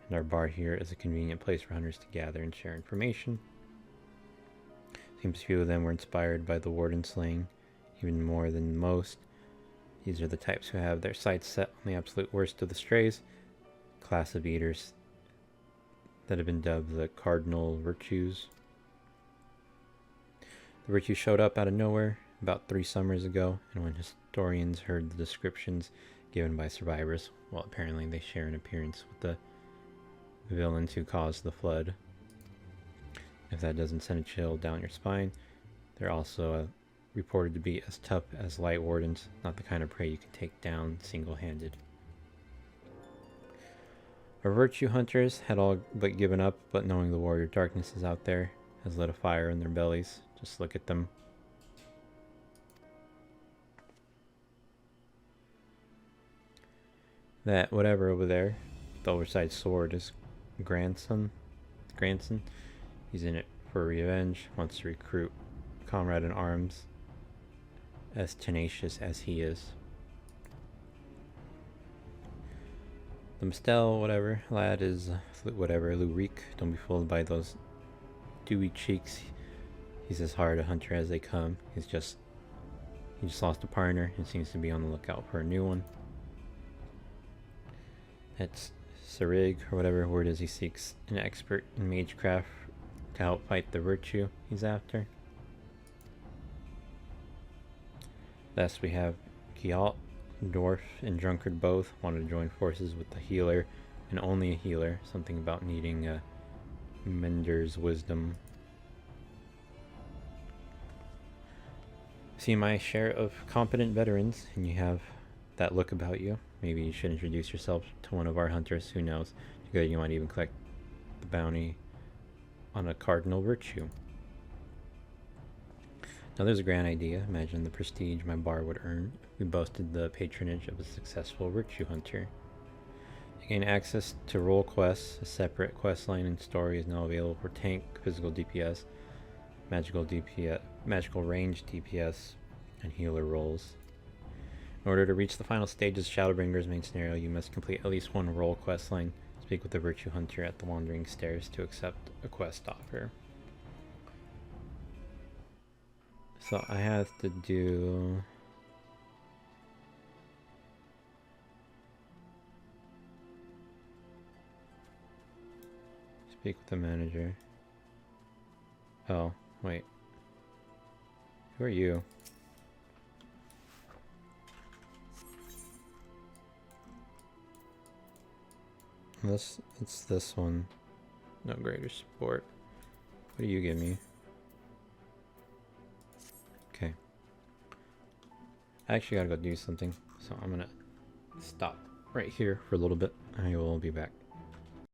And our bar here is a convenient place for hunters to gather and share information. Seems few of them were inspired by the warden slaying, even more than most. These are the types who have their sights set on the absolute worst of the strays, class of eaters that have been dubbed the cardinal virtues. The virtues showed up out of nowhere about 3 summers ago, and when historians heard the descriptions given by survivors, well, apparently they share an appearance with the villains who caused the flood. If that doesn't send a chill down your spine, they're also reported to be as tough as light wardens, not the kind of prey you can take down single-handed. Our virtue hunters had all but given up, but knowing the warrior darkness is out there has lit a fire in their bellies. Just look at them. That whatever over there, the oversized sword, is grandson. He's in it for revenge, wants to recruit comrade in arms, as tenacious as he is. The Mistel, whatever, lad is whatever, Lurik. Don't be fooled by those dewy cheeks. He's as hard a hunter as they come. He just lost a partner and seems to be on the lookout for a new one. That's Sarig, or whatever word is he seeks, an expert in magecraft to help fight the virtue he's after. Thus we have Gialt, Dwarf, and Drunkard both want to join forces with the healer, and only a healer. Something about needing a mender's wisdom. See my share of competent veterans, and you have that look about you. Maybe you should introduce yourself to one of our hunters. Who knows? Together you might even collect the bounty on a cardinal virtue. Now there's a grand idea. Imagine the prestige my bar would earn if we boasted the patronage of a successful virtue hunter. You gain access to role quests. A separate quest line and story is now available for tank, physical DPS, magical DPS, magical range DPS, and healer roles. In order to reach the final stages of Shadowbringers main scenario, you must complete at least one role quest line. Speak with the virtue hunter at the Wandering Stairs to accept a quest offer. So I have to do... Speak with the manager. Oh, wait. Who are you? It's this one. No greater support. What do you give me? Okay. I actually gotta go do something, so I'm gonna stop right here for a little bit. I will be back.